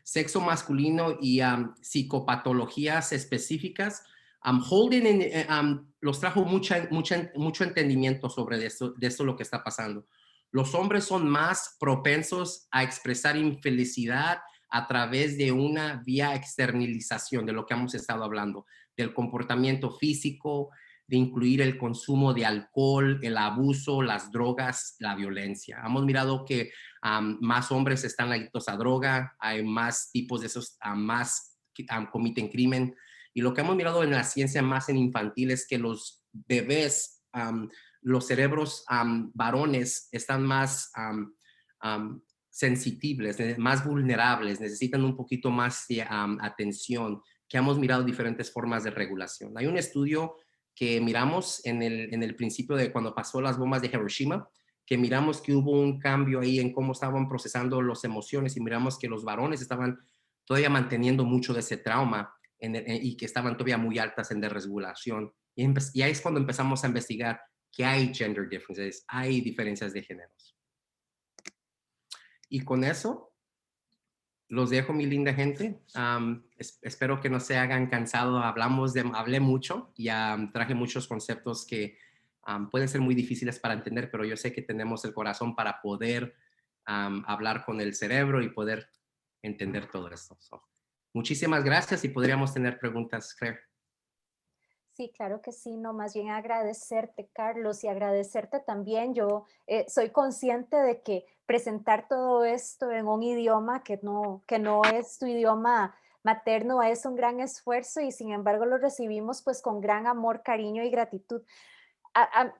S2: Sexo masculino y psicopatologías específicas. Holden los trajo mucho entendimiento sobre esto lo que está pasando. Los hombres son más propensos a expresar infelicidad a través de una vía externalización de lo que hemos estado hablando, del comportamiento físico, de incluir el consumo de alcohol, el abuso, las drogas, la violencia. Hemos mirado que más hombres están adictos a droga, hay más tipos de esos, más cometen crimen. Y lo que hemos mirado en la ciencia más en infantil es que los bebés, los cerebros varones están más sensibles, más vulnerables, necesitan un poquito más de atención, que hemos mirado diferentes formas de regulación. Hay un estudio que miramos en el principio de cuando pasó las bombas de Hiroshima, que miramos que hubo un cambio ahí en cómo estaban procesando las emociones y miramos que los varones estaban todavía manteniendo mucho de ese trauma y que estaban todavía muy altas en desregulación. Y ahí es cuando empezamos a investigar que hay gender differences, hay diferencias de géneros. Y con eso los dejo, mi linda gente. Espero que no se hagan cansados. Hablé mucho y traje muchos conceptos que pueden ser muy difíciles para entender, pero yo sé que tenemos el corazón para poder hablar con el cerebro y poder entender todo esto. Muchísimas gracias y podríamos tener preguntas, Claire.
S1: Sí, claro que sí, no, más bien agradecerte, Carlos, y agradecerte también. Yo soy consciente de que presentar todo esto en un idioma que no es tu idioma materno es un gran esfuerzo y sin embargo lo recibimos pues con gran amor, cariño y gratitud. A- a-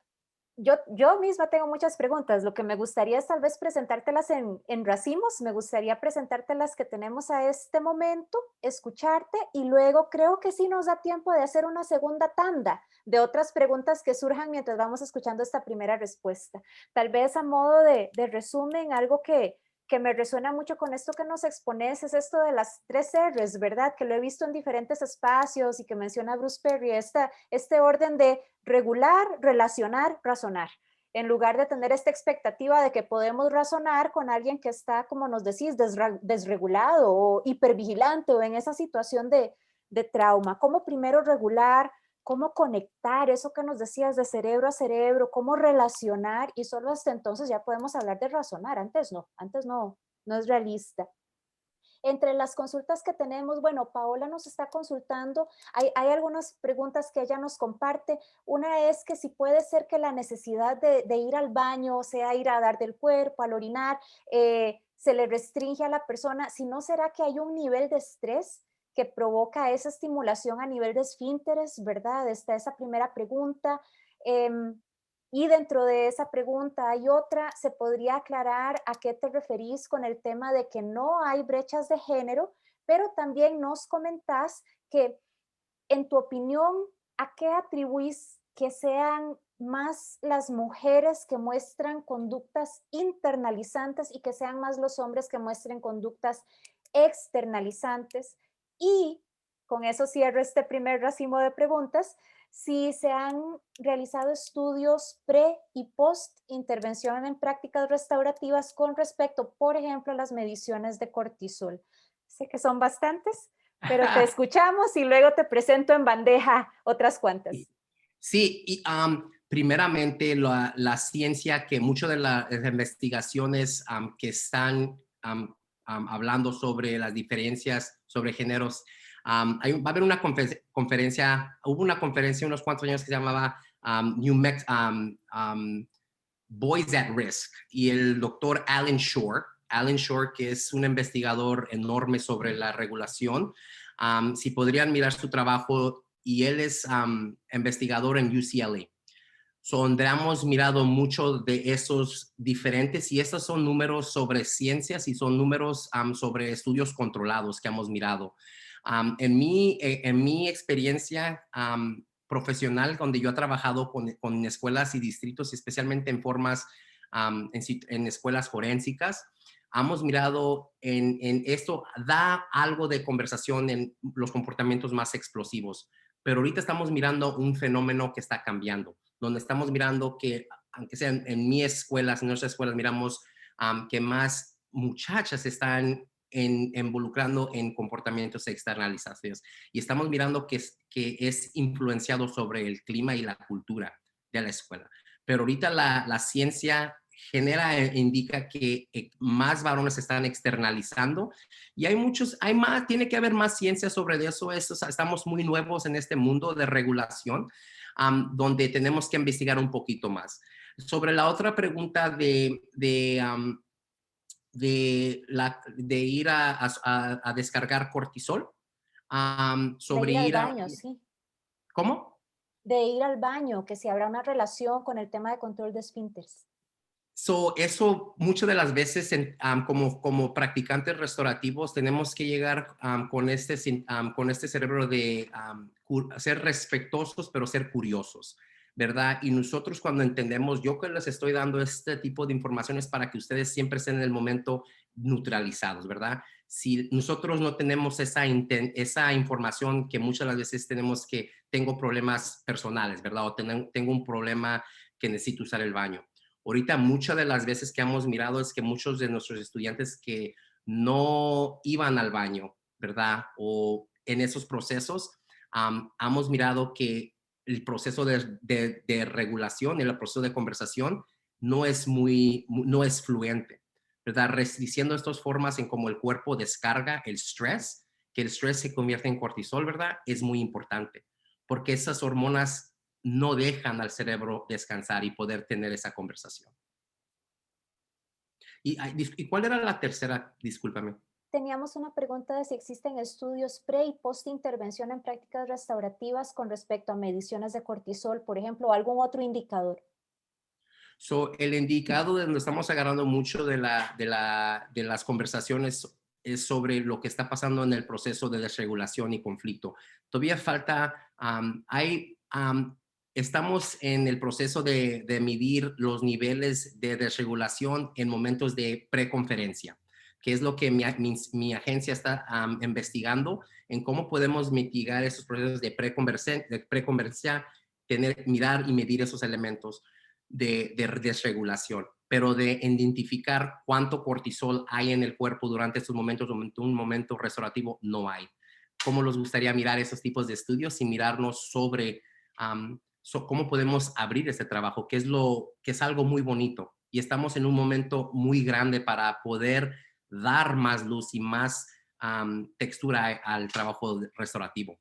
S1: Yo misma tengo muchas preguntas. Lo que me gustaría es tal vez presentártelas en racimos. Me gustaría presentarte las que tenemos a este momento, escucharte y luego creo que sí nos da tiempo de hacer una segunda tanda de otras preguntas que surjan mientras vamos escuchando esta primera respuesta. Tal vez a modo de resumen, algo que me resuena mucho con esto que nos expones es esto de las 3 R's, ¿verdad? Que lo he visto en diferentes espacios y que menciona Bruce Perry, este orden de regular, relacionar, razonar. En lugar de tener esta expectativa de que podemos razonar con alguien que está, como nos decís, desregulado o hipervigilante o en esa situación de trauma. ¿Cómo primero regular? ¿Cómo conectar eso que nos decías de cerebro a cerebro? ¿Cómo relacionar? Y solo hasta entonces ya podemos hablar de razonar. Antes no, no es realista. Entre las consultas que tenemos, bueno, Paola nos está consultando, hay algunas preguntas que ella nos comparte. Una es que si puede ser que la necesidad de ir al baño, o sea, ir a dar del cuerpo, al orinar, se le restringe a la persona, si no será que hay un nivel de estrés que provoca esa estimulación a nivel de esfínteres, ¿verdad? Está esa primera pregunta. Y dentro de esa pregunta hay otra, ¿se podría aclarar a qué te referís con el tema de que no hay brechas de género? Pero también nos comentás que, en tu opinión, ¿a qué atribuís que sean más las mujeres que muestran conductas internalizantes y que sean más los hombres que muestren conductas externalizantes? Y con eso cierro este primer racimo de preguntas. Si se han realizado estudios pre y post intervención en prácticas restaurativas con respecto, por ejemplo, a las mediciones de cortisol. Sé que son bastantes, pero te escuchamos y luego te presento en bandeja otras cuantas.
S2: Sí, y primeramente la ciencia, que muchas de las investigaciones que están hablando sobre las diferencias sobre géneros, va a haber una conferencia, hubo una conferencia unos cuantos años que se llamaba Boys at Risk, y el doctor Alan Shore, que es un investigador enorme sobre la regulación, si podrían mirar su trabajo, y él es investigador en UCLA. Donde hemos mirado mucho de esos diferentes, y estos son números sobre ciencias y son números sobre estudios controlados que hemos mirado. En mi experiencia profesional, donde yo he trabajado con escuelas y distritos, especialmente en formas, en escuelas forensicas, hemos mirado en esto, da algo de conversación en los comportamientos más explosivos, pero ahorita estamos mirando un fenómeno que está cambiando, donde estamos mirando que, aunque sean en mi escuela, en nuestras escuelas, miramos que más muchachas están involucrando en comportamientos externalizados, y estamos mirando que es influenciado sobre el clima y la cultura de la escuela. Pero ahorita la ciencia genera, indica que más varones están externalizando, y hay más, tiene que haber más ciencia sobre eso. Estamos muy nuevos en este mundo de regulación, donde tenemos que investigar un poquito más. Sobre la otra pregunta de ir a descargar cortisol,
S1: De
S2: sobre
S1: ir al
S2: ir a...
S1: baño, sí.
S2: ¿Cómo?
S1: De ir al baño, que si habrá una relación con el tema de control de esfínteres.
S2: Eso muchas de las veces como practicantes restaurativos tenemos que llegar con este cerebro de ser respetuosos, pero ser curiosos, ¿verdad? Y nosotros, cuando entendemos, yo que les estoy dando este tipo de informaciones para que ustedes siempre estén en el momento neutralizados, ¿verdad? Si nosotros no tenemos esa información, que muchas de las veces tengo problemas personales, ¿verdad? O tengo un problema que necesito usar el baño. Ahorita, muchas de las veces que hemos mirado es que muchos de nuestros estudiantes que no iban al baño, ¿verdad? O en esos procesos, hemos mirado que el proceso de regulación, el proceso de conversación no es fluente, ¿verdad? Diciendo estas formas en cómo el cuerpo descarga el estrés, que el estrés se convierte en cortisol, ¿verdad? Es muy importante, porque esas hormonas no dejan al cerebro descansar y poder tener esa conversación. ¿Y cuál era la tercera? Discúlpame.
S1: Teníamos una pregunta de si existen estudios pre y post intervención en prácticas restaurativas con respecto a mediciones de cortisol, por ejemplo, o algún otro indicador.
S2: El indicado de donde estamos agarrando mucho de las conversaciones es sobre lo que está pasando en el proceso de desregulación y conflicto. Todavía falta, estamos en el proceso de medir los niveles de desregulación en momentos de preconferencia, que es lo que mi agencia está investigando, en cómo podemos mitigar esos procesos de preconferencia, mirar y medir esos elementos de desregulación, pero de identificar cuánto cortisol hay en el cuerpo durante estos momentos, durante un momento restaurativo, no hay. ¿Cómo les gustaría mirar esos tipos de estudios y mirarnos sobre cómo podemos abrir este trabajo, que es algo muy bonito? Y estamos en un momento muy grande para poder dar más luz y más textura al trabajo restaurativo.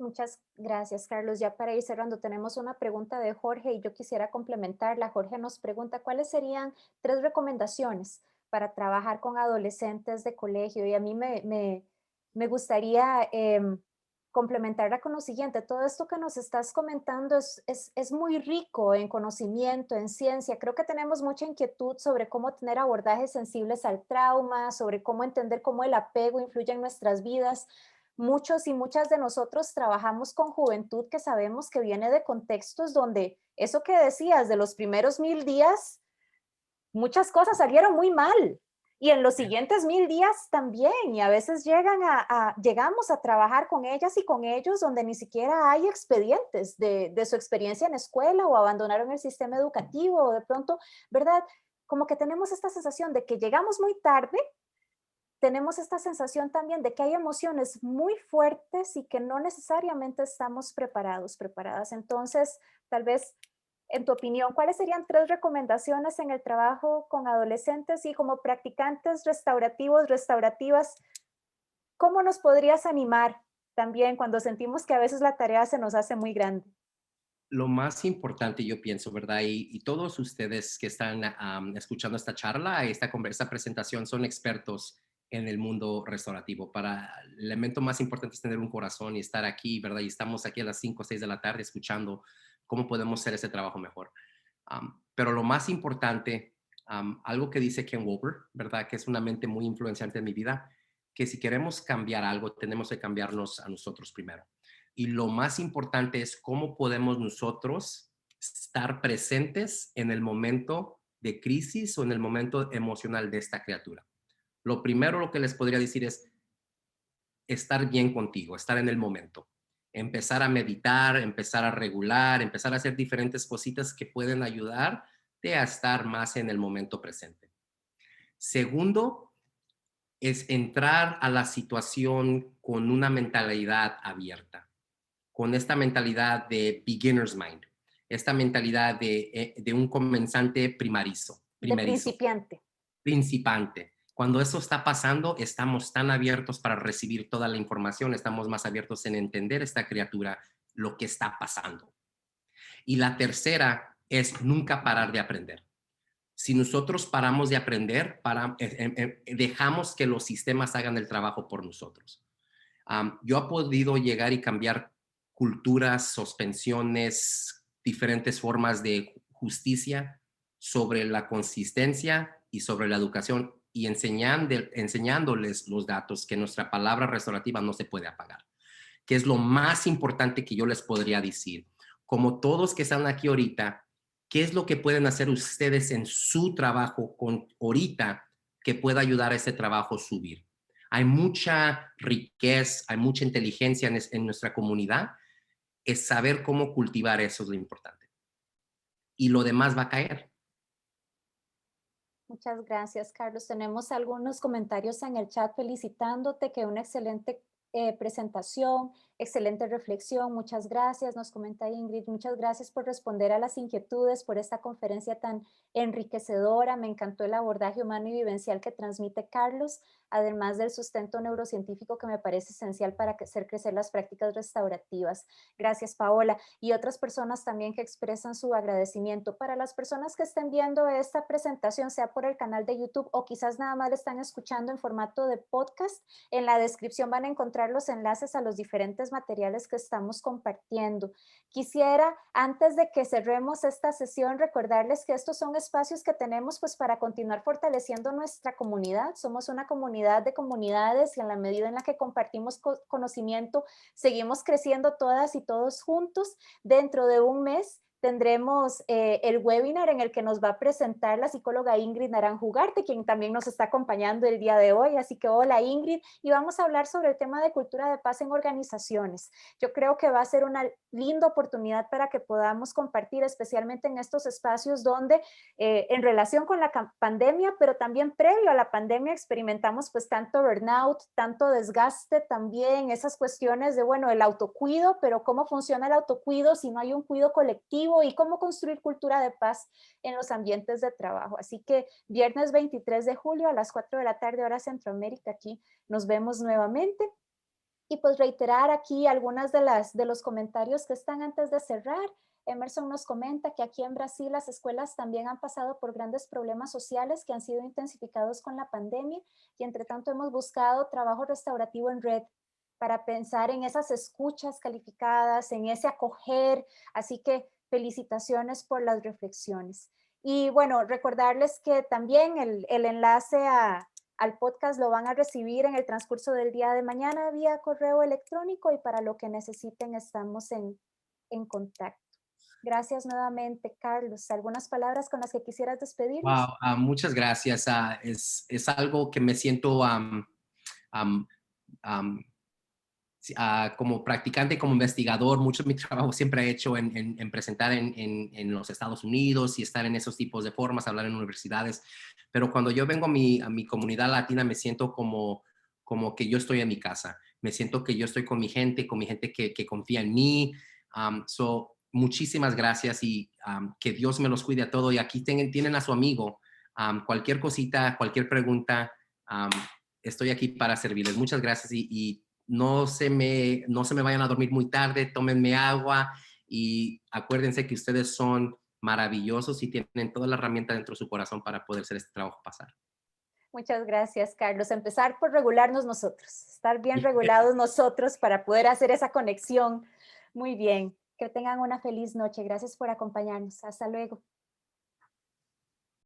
S1: Muchas gracias, Carlos. Ya para ir cerrando, tenemos una pregunta de Jorge y yo quisiera complementarla. Jorge nos pregunta, ¿cuáles serían 3 recomendaciones para trabajar con adolescentes de colegio? Y a mí me gustaría complementarla con lo siguiente. Todo esto que nos estás comentando es muy rico en conocimiento, en ciencia. Creo que tenemos mucha inquietud sobre cómo tener abordajes sensibles al trauma, sobre cómo entender cómo el apego influye en nuestras vidas. Muchos y muchas de nosotros trabajamos con juventud que sabemos que viene de contextos donde eso que decías de los primeros 1000 días, muchas cosas salieron muy mal. Y en los siguientes 1000 días también, y a veces llegamos a trabajar con ellas y con ellos donde ni siquiera hay expedientes de su experiencia en escuela o abandonaron el sistema educativo o de pronto, ¿verdad? Como que tenemos esta sensación de que llegamos muy tarde, tenemos esta sensación también de que hay emociones muy fuertes y que no necesariamente estamos preparadas. Entonces, tal vez, en tu opinión, ¿cuáles serían 3 recomendaciones en el trabajo con adolescentes y como practicantes restaurativos, restaurativas? ¿Cómo nos podrías animar también cuando sentimos que a veces la tarea se nos hace muy grande?
S2: Lo más importante, yo pienso, ¿verdad? Y todos ustedes que están escuchando esta charla, esta presentación, son expertos en el mundo restaurativo. El elemento más importante es tener un corazón y estar aquí, ¿verdad? Y estamos aquí a las 5 o 6 de la tarde escuchando cómo podemos hacer ese trabajo mejor. Pero lo más importante, algo que dice Ken Wilber, ¿verdad? Que es una mente muy influenciante en mi vida, que si queremos cambiar algo, tenemos que cambiarnos a nosotros primero. Y lo más importante es cómo podemos nosotros estar presentes en el momento de crisis o en el momento emocional de esta criatura. Lo primero lo que les podría decir es estar bien contigo, estar en el momento. Empezar a meditar, empezar a regular, empezar a hacer diferentes cositas que pueden ayudarte a estar más en el momento presente. Segundo, es entrar a la situación con una mentalidad abierta, con esta mentalidad de beginner's mind, esta mentalidad de un comenzante
S1: De
S2: primerizo,
S1: principiante.
S2: principante. Cuando eso está pasando, estamos tan abiertos para recibir toda la información, estamos más abiertos en entender esta criatura, lo que está pasando. Y la tercera es nunca parar de aprender. Si nosotros paramos de aprender, dejamos que los sistemas hagan el trabajo por nosotros. Yo he podido llegar y cambiar culturas, suspensiones, diferentes formas de justicia sobre la consistencia y sobre la educación y enseñándoles los datos que nuestra palabra restaurativa no se puede apagar, que es lo más importante que yo les podría decir. Como todos que están aquí ahorita, ¿qué es lo que pueden hacer ustedes en su trabajo ahorita que pueda ayudar a ese trabajo a subir? Hay mucha riqueza, hay mucha inteligencia en nuestra comunidad. Es saber cómo cultivar eso es lo importante. Y lo demás va a caer.
S1: Muchas gracias, Carlos. Tenemos algunos comentarios en el chat felicitándote, que una excelente presentación, excelente reflexión. Muchas gracias. Nos comenta Ingrid, muchas gracias por responder a las inquietudes, por esta conferencia tan enriquecedora. Me encantó el abordaje humano y vivencial que transmite Carlos, además del sustento neurocientífico que me parece esencial para hacer crecer las prácticas restaurativas. Gracias, Paola. Y otras personas también que expresan su agradecimiento. Para las personas que estén viendo esta presentación, sea por el canal de YouTube o quizás nada más la están escuchando en formato de podcast, en la descripción van a encontrar los enlaces a los diferentes diferentes materiales que estamos compartiendo. Quisiera, antes de que cerremos esta sesión, recordarles que estos son espacios que tenemos pues para continuar fortaleciendo nuestra comunidad. Somos una comunidad de comunidades y en la medida en la que compartimos conocimiento, seguimos creciendo todas y todos juntos. Dentro de un mes tendremos el webinar en el que nos va a presentar la psicóloga Ingrid Naranjo Ugarte, quien también nos está acompañando el día de hoy. Así que hola Ingrid, y vamos a hablar sobre el tema de cultura de paz en organizaciones. Yo creo que va a ser una linda oportunidad para que podamos compartir, especialmente en estos espacios donde en relación con la pandemia, pero también previo a la pandemia experimentamos pues tanto burnout, tanto desgaste también, esas cuestiones de, bueno, el autocuido, pero cómo funciona el autocuido si no hay un cuido colectivo y cómo construir cultura de paz en los ambientes de trabajo. Así que viernes 23 de julio a las 4 de la tarde, hora Centroamérica, aquí nos vemos nuevamente. Y pues reiterar aquí algunas de los comentarios que están antes de cerrar. Emerson nos comenta que aquí en Brasil las escuelas también han pasado por grandes problemas sociales que han sido intensificados con la pandemia y entre tanto hemos buscado trabajo restaurativo en red para pensar en esas escuchas calificadas, en ese acoger. Así que felicitaciones por las reflexiones. Y bueno, recordarles que también el enlace al podcast lo van a recibir en el transcurso del día de mañana vía correo electrónico y para lo que necesiten estamos en contacto. Gracias nuevamente, Carlos. ¿Algunas palabras con las que quisieras despedirnos?
S2: Wow, muchas gracias. Es algo que me siento am, am, como practicante, como investigador. Mucho de mi trabajo siempre he hecho en presentar en los Estados Unidos y estar en esos tipos de formas, hablar en universidades. Pero cuando yo vengo a mi comunidad latina, me siento como que yo estoy en mi casa. Me siento que yo estoy con mi gente que confía en mí. Muchísimas gracias y que Dios me los cuide a todos. Y aquí tienen a su amigo. Cualquier cosita, cualquier pregunta, um, estoy aquí para servirles. Muchas gracias y no se me vayan a dormir muy tarde, tómenme agua y acuérdense que ustedes son maravillosos y tienen toda la herramienta dentro de su corazón para poder hacer este trabajo pasar.
S1: Muchas gracias, Carlos. Empezar por regularnos nosotros, estar bien regulados nosotros para poder hacer esa conexión. Muy bien. Que tengan una feliz noche. Gracias por acompañarnos. Hasta luego.